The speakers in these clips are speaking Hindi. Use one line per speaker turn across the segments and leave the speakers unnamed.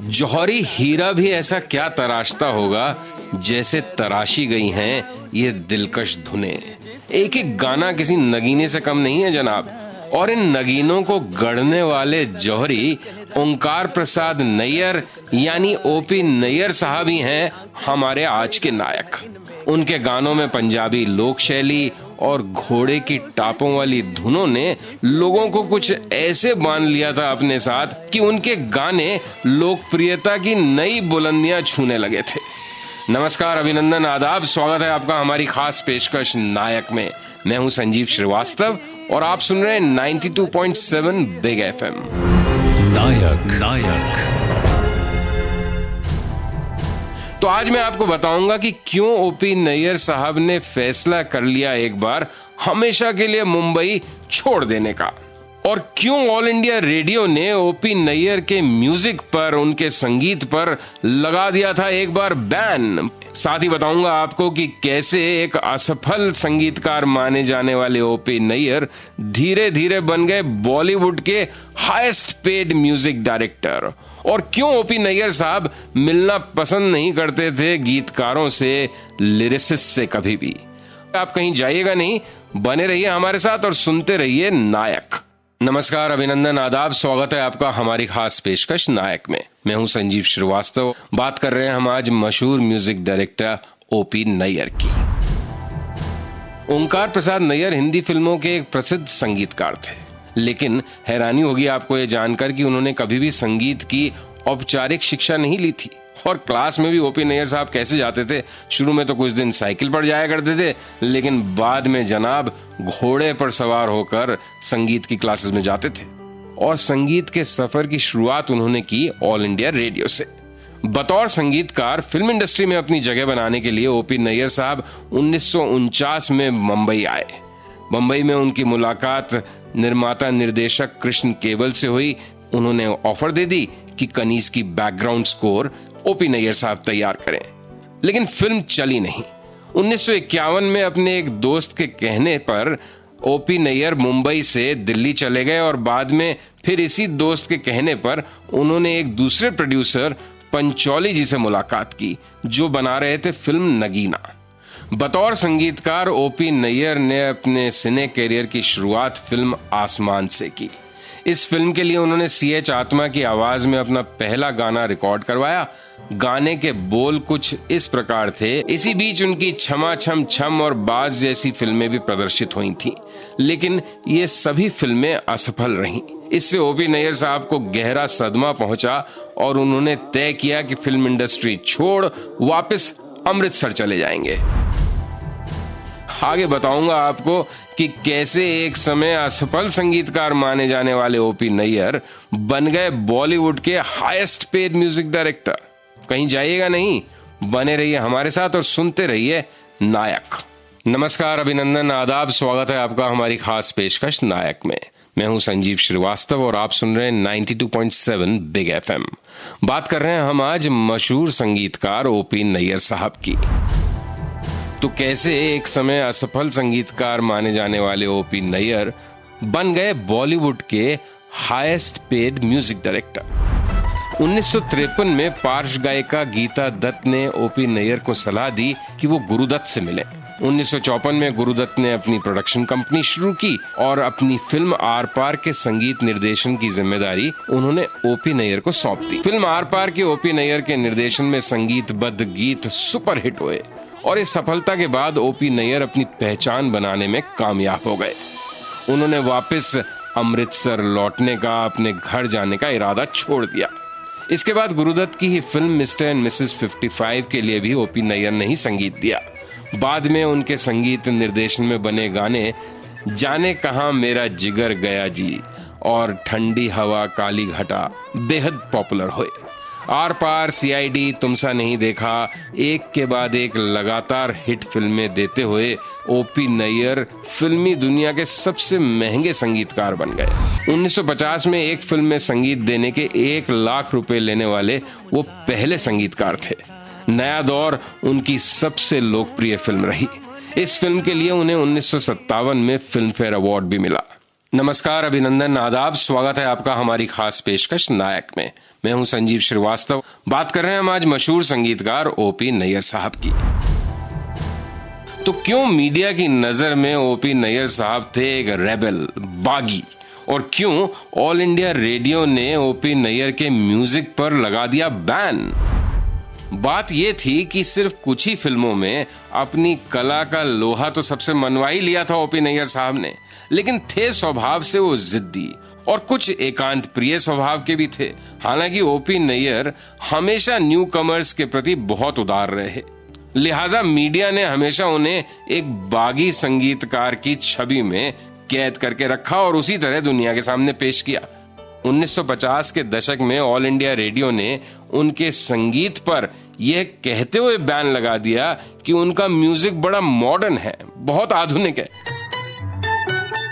जौहरी हीरा भी ऐसा क्या तराशता होगा जैसे तराशी गई हैं ये दिलकश धुनें। एक एक गाना किसी नगीने से कम नहीं है जनाब। और इन नगीनों को गढ़ने वाले जौहरी ओंकार प्रसाद नैयर यानी ओपी नैयर साहब ही हैं हमारे आज के नायक। उनके गानों में पंजाबी लोक शैली और घोड़े की टापों वाली धुनों ने लोगों को कुछ ऐसे बांध लिया था अपने साथ कि उनके गाने लोकप्रियता की नई बुलंदियां छूने लगे थे। नमस्कार, अभिनंदन, आदाब, स्वागत है आपका हमारी खास पेशकश नायक में। मैं हूं संजीव श्रीवास्तव और आप सुन रहे हैं 92.7 बिग एफएम। नायक। तो आज मैं आपको बताऊंगा कि क्यों ओपी नैयर साहब ने फैसला कर लिया एक बार हमेशा के लिए मुंबई छोड़ देने का, और क्यों ऑल इंडिया रेडियो ने ओपी नैयर के म्यूजिक पर, उनके संगीत पर लगा दिया था एक बार बैन। साथ ही बताऊंगा आपको कि कैसे एक असफल संगीतकार माने जाने वाले ओपी नैयर धीरे धीरे बन गए बॉलीवुड के हाईएस्ट पेड म्यूजिक डायरेक्टर, और क्यों ओपी नैयर साहब मिलना पसंद नहीं करते थे गीतकारों से, लिरिसिस्ट से कभी भी। आप कहीं जाइएगा नहीं, बने रहिए हमारे साथ और सुनते रहिए नायक। नमस्कार, अभिनंदन, आदाब, स्वागत है आपका हमारी खास पेशकश नायक में। मैं हूं संजीव श्रीवास्तव। बात कर रहे हैं हम आज मशहूर म्यूजिक डायरेक्टर ओपी नैयर की। ओंकार प्रसाद नैयर हिंदी फिल्मों के एक प्रसिद्ध संगीतकार थे, लेकिन हैरानी होगी आपको ये जानकर कि उन्होंने कभी भी संगीत की औपचारिक शिक्षा नहीं ली थी। और क्लास में भी ओपी नैयर साहब कैसे जाते थे, शुरू में तो कुछ दिन साइकिल पर जाया करते थे, लेकिन बाद में जनाब घोड़े पर सवार होकर संगीत की क्लासेस में जाते थे। और संगीत के सफर की शुरुआत उन्होंने की ऑल इंडिया रेडियो से। बतौर संगीतकार फिल्म इंडस्ट्री में अपनी जगह बनाने के लिए ओपी नैयर साहब 1949 में मुंबई आए। मुंबई में उनकी मुलाकात निर्माता निर्देशक कृष्ण केवल से हुई। उन्होंने ऑफर दे दी कि कनीज की बैकग्राउंड स्कोर ओपी नैयर साहब तैयार करें, लेकिन फिल्म चली नहीं। 1951 में अपने एक दोस्त के कहने पर ओपी नैयर मुंबई से दिल्ली चले गए, और बाद में फिर इसी दोस्त के कहने पर उन्होंने एक दूसरे प्रोड्यूसर पंचौली जी से मुलाकात की, जो बना रहे थे फिल्म नगीना। बतौर संगीतकार ओपी नैयर ने अपने सिने कैरियर की शुरुआत फिल्म आसमान से की। इस फिल्म के लिए उन्होंने CH आत्मा की आवाज में अपना पहला गाना रिकॉर्ड करवाया। गाने के बोल कुछ इस प्रकार थे। इसी बीच उनकी क्षमा छम छम और बाज जैसी फिल्में भी प्रदर्शित हुई थीं, लेकिन ये सभी फिल्में असफल रहीं। इससे ओपी नैयर साहब को गहरा सदमा पहुंचा और उन्होंने तय किया कि फिल्म इंडस्ट्री छोड़ वापस अमृतसर चले जाएंगे। आगे बताऊंगा आपको कि कैसे एक समय असफल संगीतकार माने जाने वाले ओपी नैयर बन गए बॉलीवुड के हाईएस्ट पेड म्यूजिक डायरेक्टर। कहीं जाइएगा नहीं, बने रहिए हमारे साथ और सुनते रहिए नायक। नमस्कार, अभिनंदन, आदाब, स्वागत है आपका हमारी खास पेशकश नायक में। मैं हूं संजीव श्रीवास्तव और आप सुन रहे हैं 92.7 बिग एफएम। बात कर रहे हैं हम आज मशहूर संगीतकार ओपी नैयर साहब की। तो कैसे एक समय असफल संगीतकार माने जाने वाले ओपी नैयर बन गए बॉलीवुड के हाईएस्ट पेड म्यूजिक डायरेक्टर। 1953 में पार्श्व गायिका गीता दत्त ने ओपी नैयर को सलाह दी कि वो गुरुदत्त से मिले। 1954 में गुरुदत्त ने अपनी प्रोडक्शन कंपनी शुरू की और अपनी फिल्म आर पार के संगीत निर्देशन की जिम्मेदारी उन्होंने ओपी नैयर को सौंप दी। फिल्म आर पार के ओपी नैयर के निर्देशन में संगीतबद्ध गीत सुपरहिट हुए, और इस सफलता के बाद ओपी नैयर अपनी पहचान बनाने में कामयाब हो गए। उन्होंने वापस अमृतसर लौटने का, अपने घर जाने का इरादा छोड़ दिया। इसके बाद गुरुदत्त की ही फिल्म मिस्टर एंड मिसेस 55 के लिए भी ओपी नैयर ने ही संगीत दिया। बाद में उनके संगीत निर्देशन में बने गाने जाने कहां मेरा जिगर गया जी और ठंडी हवा काली घटा बेहद पॉपुलर हुए। आर पार, CID, तुमसा नहीं देखा, एक के बाद एक लगातार हिट फिल्में देते हुए ओपी नैयर फिल्मी दुनिया के सबसे महंगे संगीतकार बन गए। 1950 में एक फिल्म में संगीत देने के 1 लाख रुपए लेने वाले वो पहले संगीतकार थे। नया दौर उनकी सबसे लोकप्रिय फिल्म रही। इस फिल्म के लिए उन्हें 1957 में फिल्म फेयर अवार्ड भी मिला। नमस्कार, अभिनंदन, आदाब, स्वागत है आपका हमारी खास पेशकश नायक में। मैं हूं संजीव श्रीवास्तव। बात कर रहे हैं हम आज मशहूर संगीतकार ओपी नैयर साहब की। तो क्यों मीडिया की नजर में ओपी नैयर साहब थे एक रेबल, बागी, और क्यों ऑल इंडिया रेडियो ने ओपी नैयर के म्यूजिक पर लगा दिया बैन? बात यह थी कि सिर्फ कुछ ही फिल्मों में अपनी कला का लोहा तो सबसे मनवा ही लिया था ओपी नैयर साहब ने, लेकिन थे स्वभाव से वो जिद्दी और कुछ एकांत प्रिय स्वभाव के भी थे। हालांकि ओपी नैयर हमेशा न्यू कमर्स के प्रति बहुत उदार रहे, लिहाजा मीडिया ने हमेशा उन्हें एक बागी संगीतकार की छवि में कैद करके रखा और उसी तरह दुनिया के सामने पेश किया। 1950 के दशक में ऑल इंडिया रेडियो ने उनके संगीत पर यह कहते हुए बैन लगा दिया कि उनका म्यूजिक बड़ा मॉडर्न है, बहुत आधुनिक है।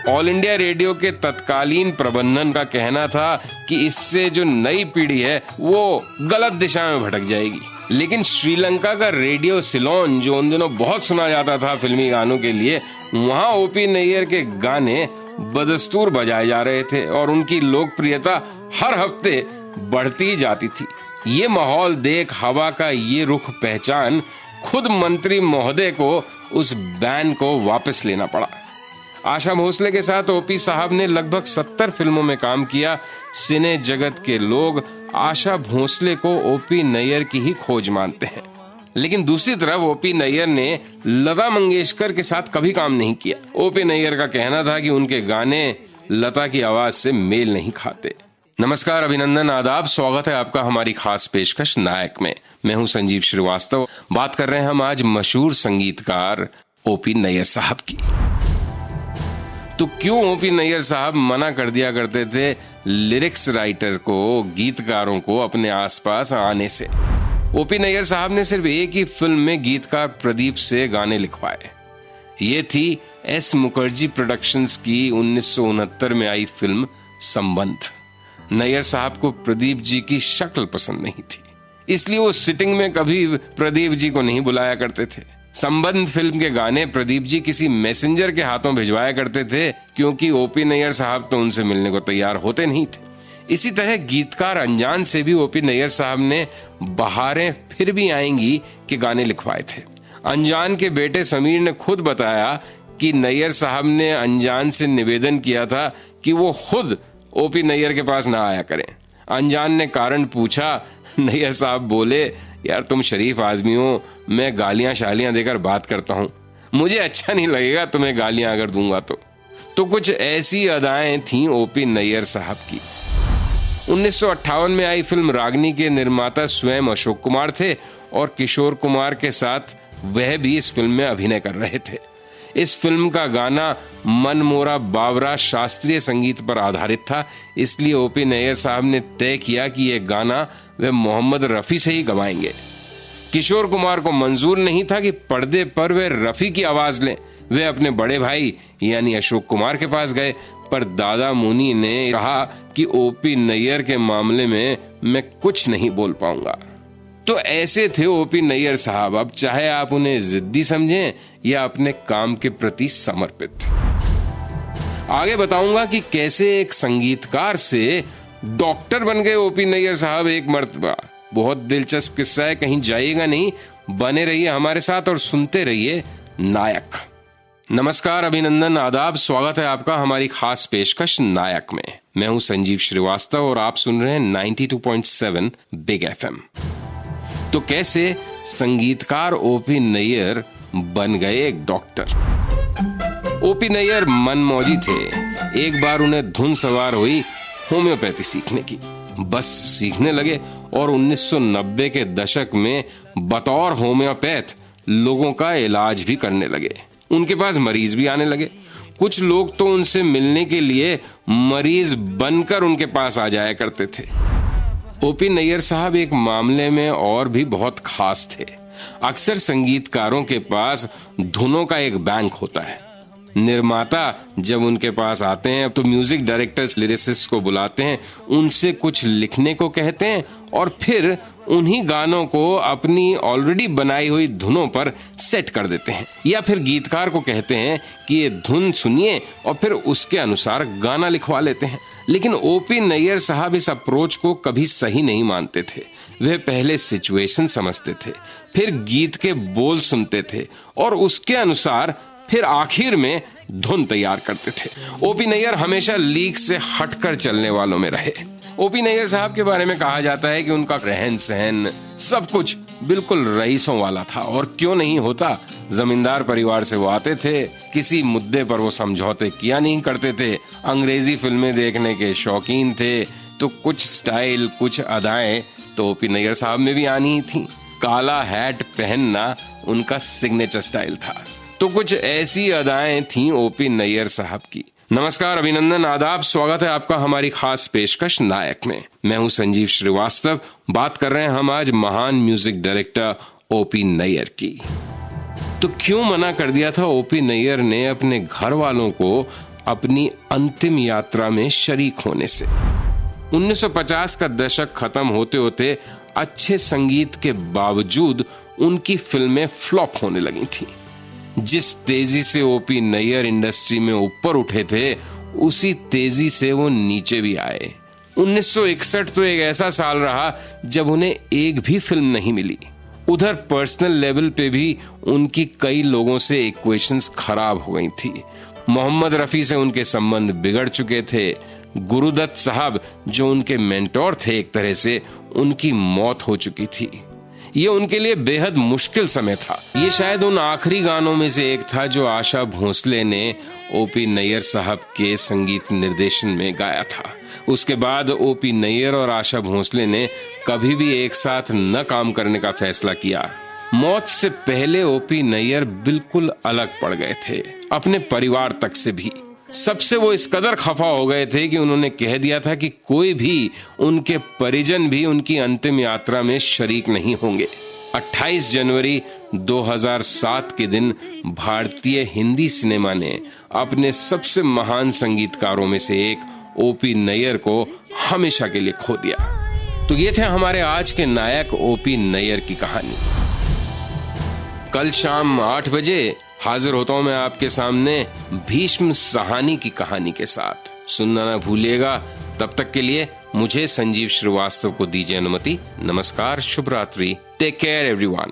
ऑल इंडिया रेडियो के तत्कालीन प्रबंधन का कहना था कि इससे जो नई पीढ़ी है वो गलत दिशा में भटक जाएगी। लेकिन श्रीलंका का रेडियो सिलोन, जो उन दिनों बहुत सुना जाता था फिल्मी गानों के लिए, वहां ओपी नैयर के गाने बदस्तूर बजाए जा रहे थे और उनकी लोकप्रियता हर हफ्ते बढ़ती जाती थी। ये माहौल देख, हवा का ये रुख पहचान, खुद मंत्री महोदय को उस बैन को वापस लेना पड़ा। आशा भोसले के साथ ओपी साहब ने लगभग 70 फिल्मों में काम किया। सिने जगत के लोग आशा भोसले को ओपी नैयर की ही खोज मानते हैं। लेकिन दूसरी तरफ ओपी नैयर ने लता मंगेशकर के साथ कभी काम नहीं किया। ओपी नैयर का कहना था कि उनके गाने लता की आवाज से मेल नहीं खाते। नमस्कार, अभिनंदन, आदाब, स्वागत है आपका हमारी खास पेशकश नायक में। मैं हूं संजीव श्रीवास्तव। बात कर रहे हैं हम आज मशहूर संगीतकार ओपी नैयर साहब की। तो क्यों ओपी नैयर साहब मना कर दिया करते थे लिरिक्स राइटर को, गीतकारों को अपने आसपास आने से? ओपी नैयर साहब ने सिर्फ एक ही फिल्म में गीतकार प्रदीप से गाने लिखवाए। ये थी एस मुखर्जी प्रोडक्शंस की 1969 में आई फिल्म संबंध। नैयर साहब को प्रदीप जी की शक्ल पसंद नहीं थी, इसलिए वो सिटिंग में कभी प्रदीप जी को नहीं बुलाया करते थे। संबंध फिल्म के गाने प्रदीप जी किसी मैसेंजर के हाथों भिजवाया करते थे, क्योंकि ओपी नैयर साहब तो उनसे मिलने को तैयार होते नहीं थे। इसी तरह गीतकार अनजान से भी ओपी नैयर साहब ने बहारें फिर भी आएंगी के गाने लिखवाए थे। अनजान के बेटे समीर ने खुद बताया कि नैयर साहब ने अनजान से निवेदन किया था कि वो खुद ओपी नैयर के पास ना आया करें। अनजान ने कारण पूछा, नैयर साहब बोले, यार तुम शरीफ आदमी हो, मैं गालियां शालियां देकर बात करता हूं, मुझे अच्छा नहीं लगेगा तुम्हें गालियां अगर दूंगा तो कुछ ऐसी अदाएं थीं ओपी नैयर साहब की। 1958 में आई फिल्म रागनी के निर्माता स्वयं अशोक कुमार थे और किशोर कुमार के साथ वह भी इस फिल्म में अभिनय कर रहे थे। इस फिल्म का गाना मन मोरा बावरा शास्त्रीय संगीत पर आधारित था, इसलिए ओपी नैयर साहब ने तय किया कि यह गाना वे मोहम्मद रफी से ही गवाएंगे। किशोर कुमार को मंजूर नहीं था कि पर्दे पर वे रफी की आवाज लें। वे अपने बड़े भाई यानी अशोक कुमार के पास गए, पर दादा मुनि ने कहा कि ओपी नैयर के मामले में मैं कुछ नहीं बोल पाऊंगा। तो ऐसे थे ओपी नैयर साहब। अब चाहे आप उन्हें जिद्दी समझें या अपने काम के प्रति समर्पित। आगे बताऊंगा कि कैसे एक संगीतकार से डॉक्टर बन गए ओपी नैयर साहब एक मर्तबा। बहुत दिलचस्प किस्सा है, कहीं जाइएगा नहीं, बने रहिए हमारे साथ और सुनते रहिए नायक। नमस्कार, अभिनंदन, आदाब, स्वागत है आपका हमारी खास पेशकश नायक में। मैं हूं संजीव श्रीवास्तव और आप सुन रहे हैं 92.7 बिग FM। तो कैसे संगीतकार ओपी नैयर बन गए एक डॉक्टर? ओपी नैयर मनमौजी थे। एक बार उन्हें धुन सवार हुई होम्योपैथी सीखने की। बस सीखने लगे और 1990 के दशक में बतौर होम्योपैथ लोगों का इलाज भी करने लगे। उनके पास मरीज भी आने लगे। कुछ लोग तो उनसे मिलने के लिए मरीज बनकर उनके पास आ जाया करते थे। ओपी नैयर साहब एक मामले में और भी बहुत खास थे। अक्सर संगीतकारों के पास धुनों का एक बैंक होता है। निर्माता जब उनके पास आते हैं तो म्यूजिक डायरेक्टर्स लिरिसिस्ट को बुलाते हैं, उनसे कुछ लिखने को कहते हैं और फिर उन्हीं गानों को अपनी ऑलरेडी बनाई हुई धुनों पर सेट कर देते हैं, या फिर गीतकार को कहते हैं कि ये धुन सुनिए और फिर उसके अनुसार गाना लिखवा लेते हैं। लेकिन ओपी नैयर साहब इस अप्रोच को कभी सही नहीं मानते थे। वे पहले सिचुएशन समझते थे, फिर गीत के बोल सुनते थे और उसके अनुसार फिर आखिर में धुन तैयार करते थे। ओपी नैयर हमेशा लीक से हटकर चलने वालों में रहे। ओपी नैयर साहब के बारे में कहा जाता है कि उनका रहन सहन सब कुछ बिल्कुल रईसों वाला था, और क्यों नहीं होता। जमींदार परिवार से वो आते थे, किसी मुद्दे पर वो समझौते किया नहीं करते थे, अंग्रेजी फिल्में देखने के शौकीन थे, तो कुछ स्टाइल कुछ अदाएं तो ओपी नैयर साहब में भी आनी ही थी। काला हैट पहनना उनका सिग्नेचर स्टाइल था, तो कुछ ऐसी अदाएं थीं ओपी नैयर साहब की। नमस्कार, अभिनंदन, आदाब, स्वागत है आपका हमारी खास पेशकश नायक में। मैं हूं संजीव श्रीवास्तव। बात कर रहे हैं हम आज महान म्यूजिक डायरेक्टर ओपी नैयर की। तो क्यों मना कर दिया था ओपी नैयर ने अपने घर वालों को अपनी अंतिम यात्रा में शरीक होने से? 1950 का दशक खत्म होते होते अच्छे संगीत के बावजूद उनकी फिल्में फ्लॉप होने लगी थी। जिस तेजी से ओपी नैयर इंडस्ट्री में ऊपर उठे थे, उसी तेजी से वो नीचे भी आए। 1961 तो एक ऐसा साल रहा जब उन्हें एक भी फिल्म नहीं मिली। उधर पर्सनल लेवल पे भी उनकी कई लोगों से इक्वेशंस खराब हो गई थी। मोहम्मद रफी से उनके संबंध बिगड़ चुके थे। गुरुदत्त साहब जो उनके मेंटोर थे, एक तरह से उनकी मौत हो चुकी थी। ये उनके लिए बेहद मुश्किल समय था। ये शायद उन आखिरी गानों में से एक था जो आशा भोसले ने ओपी नैयर साहब के संगीत निर्देशन में गाया था। उसके बाद ओपी नैयर और आशा भोसले ने कभी भी एक साथ न काम करने का फैसला किया। मौत से पहले ओपी नैयर बिल्कुल अलग पड़ गए थे, अपने परिवार तक से भी। सबसे वो इस कदर खफा हो गए थे कि उन्होंने कह दिया था कि कोई भी, उनके परिजन भी उनकी अंतिम यात्रा में शरीक नहीं होंगे। 28 जनवरी 2007 के दिन भारतीय हिंदी सिनेमा ने अपने सबसे महान संगीतकारों में से एक ओपी नैयर को हमेशा के लिए खो दिया। तो ये थे हमारे आज के नायक ओपी नैयर की कहानी। कल शाम 8 बजे हाजिर होता हूं मैं आपके सामने भीष्म सहानी की कहानी के साथ। सुनना ना भूलिएगा। तब तक के लिए मुझे संजीव श्रीवास्तव को दीजिए अनुमति। नमस्कार, शुभ रात्रि, टेक केयर एवरीवन।